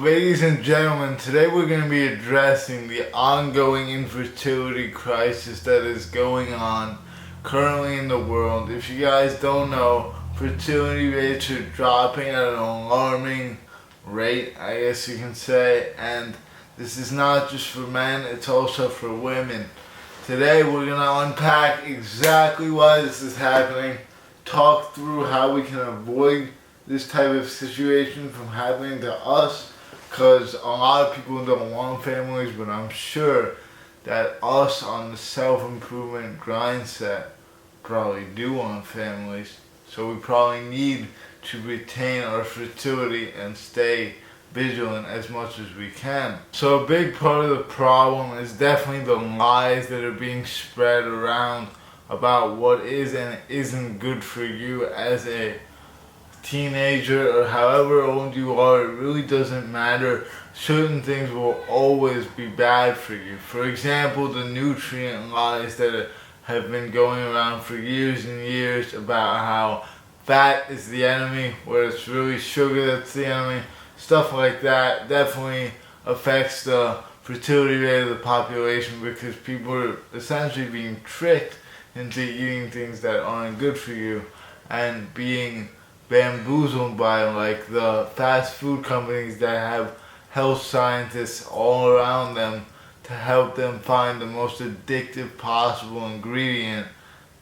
Ladies and gentlemen, today we're going to be addressing the ongoing infertility crisis that is going on currently in the world. If you guys don't know, fertility rates are dropping at an alarming rate, I guess you can say, and this is not just for men, it's also for women. Today we're going to unpack exactly why this is happening, talk through how we can avoid this type of situation from happening to us. Because a lot of people don't want families, but I'm sure that us on the self-improvement grind set probably do want families. So we probably need to retain our fertility and stay vigilant as much as we can. So a big part of the problem is definitely the lies that are being spread around about what is and isn't good for you as a teenager or however old you are. It really doesn't matter. Certain things will always be bad for you. For example, the nutrient lies that have been going around for years and years about how fat is the enemy, where it's really sugar that's the enemy. Stuff like that definitely affects the fertility rate of the population because people are essentially being tricked into eating things that aren't good for you and being bamboozled by like the fast food companies that have health scientists all around them to help them find the most addictive possible ingredient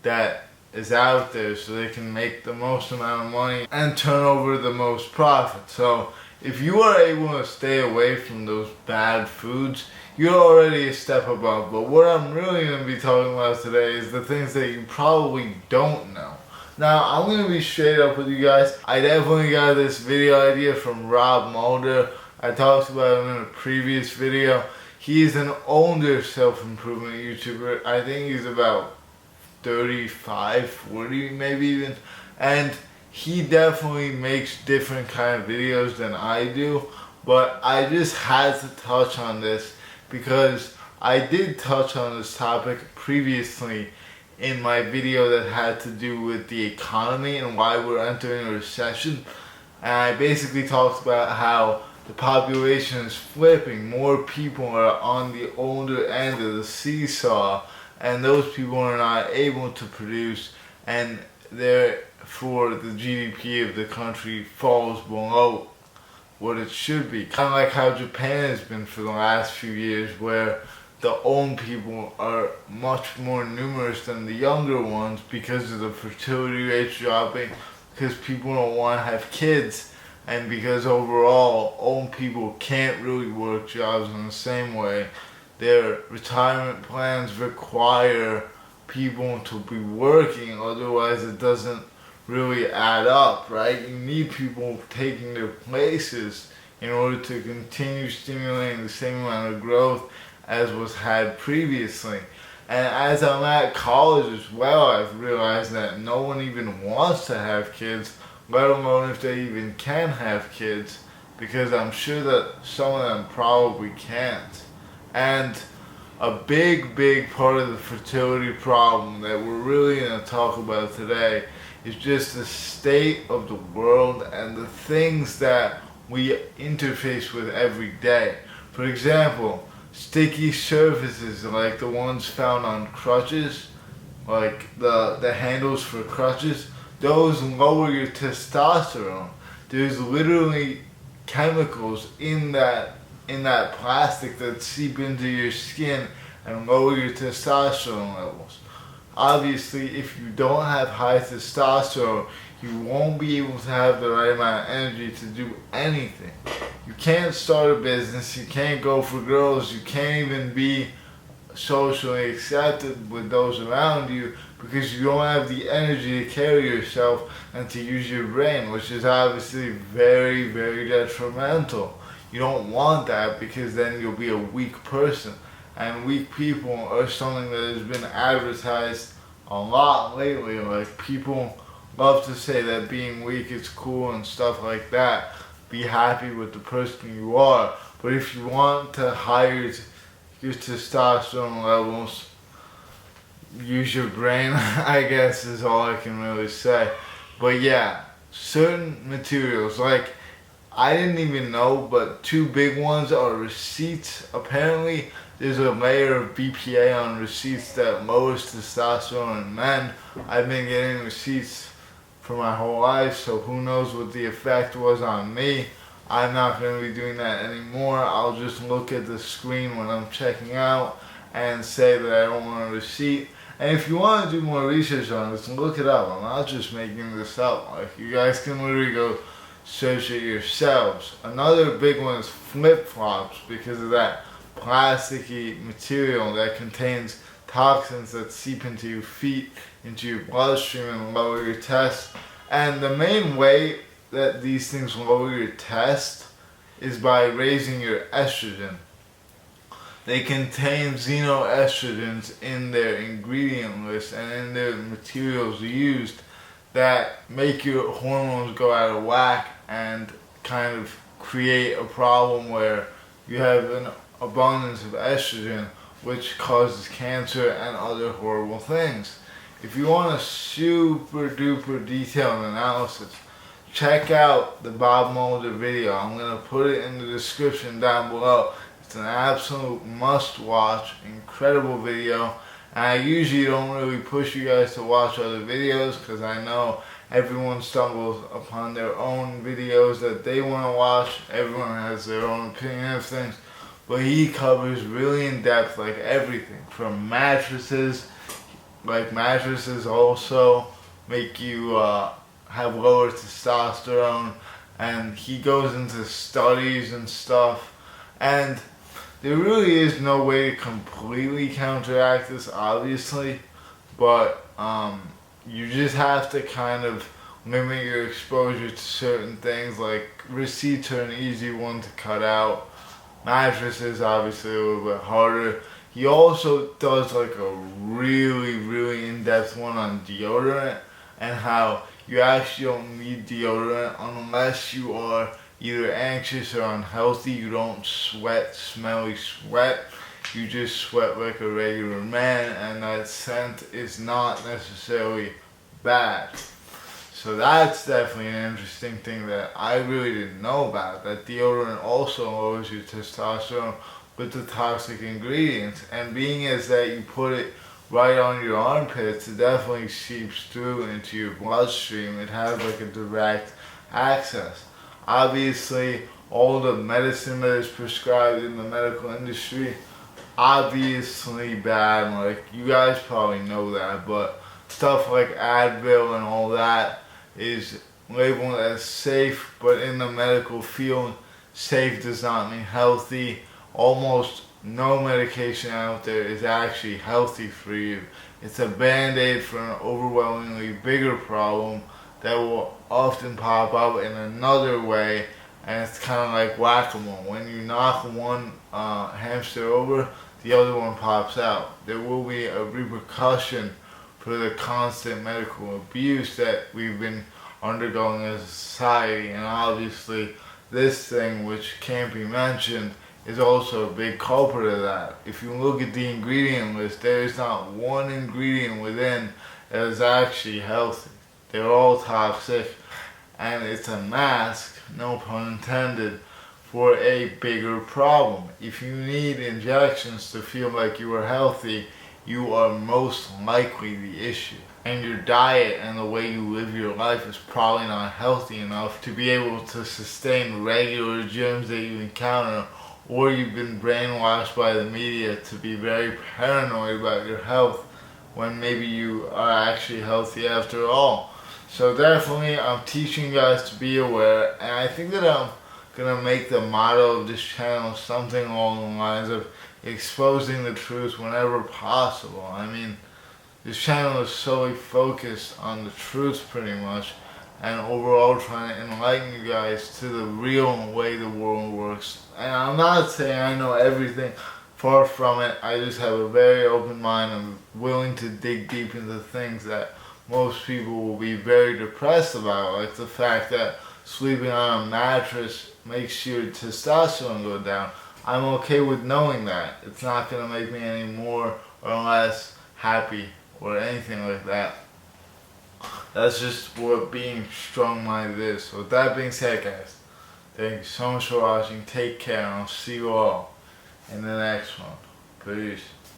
that is out there so they can make the most amount of money and turn over the most profit. So if you are able to stay away from those bad foods, you're already a step above. But what I'm really going to be talking about today is the things that you probably don't know. Now, I'm going to be straight up with you guys. I definitely got this video idea from Rob Mulder. I talked about him in a previous video. He's an older self-improvement YouTuber. I think he's about 35, 40 maybe even. And he definitely makes different kind of videos than I do. But I just had to touch on this because I did touch on this topic previously in my video that had to do with the economy and why we're entering a recession. And I basically talked about how the population is flipping. More people are on the older end of the seesaw, and those people are not able to produce, and therefore the GDP of the country falls below what it should be. Kind of like how Japan has been for the last few years, where the old people are much more numerous than the younger ones because of the fertility rates dropping, because people don't want to have kids, and because overall old people can't really work jobs in the same way. Their retirement plans require people to be working, otherwise it doesn't really add up, right? You need people taking their places in order to continue stimulating the same amount of growth as was had previously. And as I'm at college as well, I've realized that no one even wants to have kids, let alone if they even can have kids, because I'm sure that some of them probably can't. And a big part of the fertility problem that we're really going to talk about today is just the state of the world and the things that we interface with every day. For example, sticky surfaces like the ones found on crutches, like the handles for crutches, those lower your testosterone. There's literally chemicals in that plastic that seep into your skin and lower your testosterone levels. Obviously, if you don't have high testosterone, you won't be able to have the right amount of energy to do anything. You can't start a business, you can't go for girls, you can't even be socially accepted with those around you because you don't have the energy to carry yourself and to use your brain, which is obviously very detrimental. You don't want that because then you'll be a weak person. And weak people are something that has been advertised a lot lately. Like, people love to say that being weak is cool and stuff like that. Be happy with the person you are. But if you want to higher your testosterone levels, use your brain, I guess is all I can really say. But yeah, certain materials, like I didn't even know, but two big ones are receipts. Apparently, there's a layer of BPA on receipts that lowers testosterone in men. I've been getting receipts for my whole life, so who knows what the effect was on me. I'm not going to be doing that anymore. I'll just look at the screen when I'm checking out and say that I don't want a receipt. And if you want to do more research on this, look it up. I'm not just making this up. Like, you guys can literally go search it yourselves. Another big one is flip-flops, because of that plasticky material that contains toxins that seep into your feet, into your bloodstream, and lower your test. And the main way that these things lower your test is by raising your estrogen. They contain xenoestrogens in their ingredient list and in their materials used that make your hormones go out of whack and kind of create a problem where you have an abundance of estrogen, which causes cancer and other horrible things. If you want a super duper detailed analysis, check out the Bob Mulder video. I'm going to put it in the description down below. It's an absolute must watch, incredible video. And I usually don't really push you guys to watch other videos because I know everyone stumbles upon their own videos that they want to watch. Everyone has their own opinion of things. But he covers really in depth, like everything from mattresses. Like mattresses also make you have lower testosterone, and he goes into studies and stuff. And there really is no way to completely counteract this, obviously, but you just have to kind of limit your exposure to certain things. Like receipts are an easy one to cut out. Mattresses, obviously, a little bit harder. He also does like a really in-depth one on deodorant and how you actually don't need deodorant unless you are either anxious or unhealthy. You don't sweat smelly sweat. You just sweat like a regular man, and that scent is not necessarily bad. So that's definitely an interesting thing that I really didn't know about. That deodorant also lowers your testosterone with the toxic ingredients. And being as that you put it right on your armpits, it definitely seeps through into your bloodstream. It has like a direct access. Obviously, all the medicine that is prescribed in the medical industry, obviously bad. Like, you guys probably know that, but stuff like Advil and all that is labeled as safe, but in the medical field, safe does not mean healthy. Almost no medication out there is actually healthy for you. It's a band-aid for an overwhelmingly bigger problem that will often pop up in another way, and it's kind of like whack-a-mole. When you knock one hamster over, the other one pops out. There will be a repercussion for the constant medical abuse that we've been undergoing as a society, and obviously this thing, which can't be mentioned, is also a big culprit of that. If you look at the ingredient list, there is not one ingredient within that is actually healthy. They're all toxic, and it's a mask, no pun intended, for a bigger problem. If you need injections to feel like you are healthy, you are most likely the issue. And your diet and the way you live your life is probably not healthy enough to be able to sustain regular germs that you encounter, or you've been brainwashed by the media to be very paranoid about your health when maybe you are actually healthy after all. So definitely I'm teaching you guys to be aware, and I think that I'm gonna make the motto of this channel something along the lines of exposing the truth whenever possible. I mean, this channel is solely focused on the truth pretty much, and overall trying to enlighten you guys to the real way the world works. And I'm not saying I know everything, far from it. I just have a very open mind. I'm willing to dig deep into things that most people will be very depressed about, like the fact that sleeping on a mattress makes your testosterone go down. I'm okay with knowing that. It's not going to make me any more or less happy or anything like that. That's just what being strong-minded is. So with that being said, guys, Thank you so much for watching. Take care, and I'll see you all in the next one. Peace.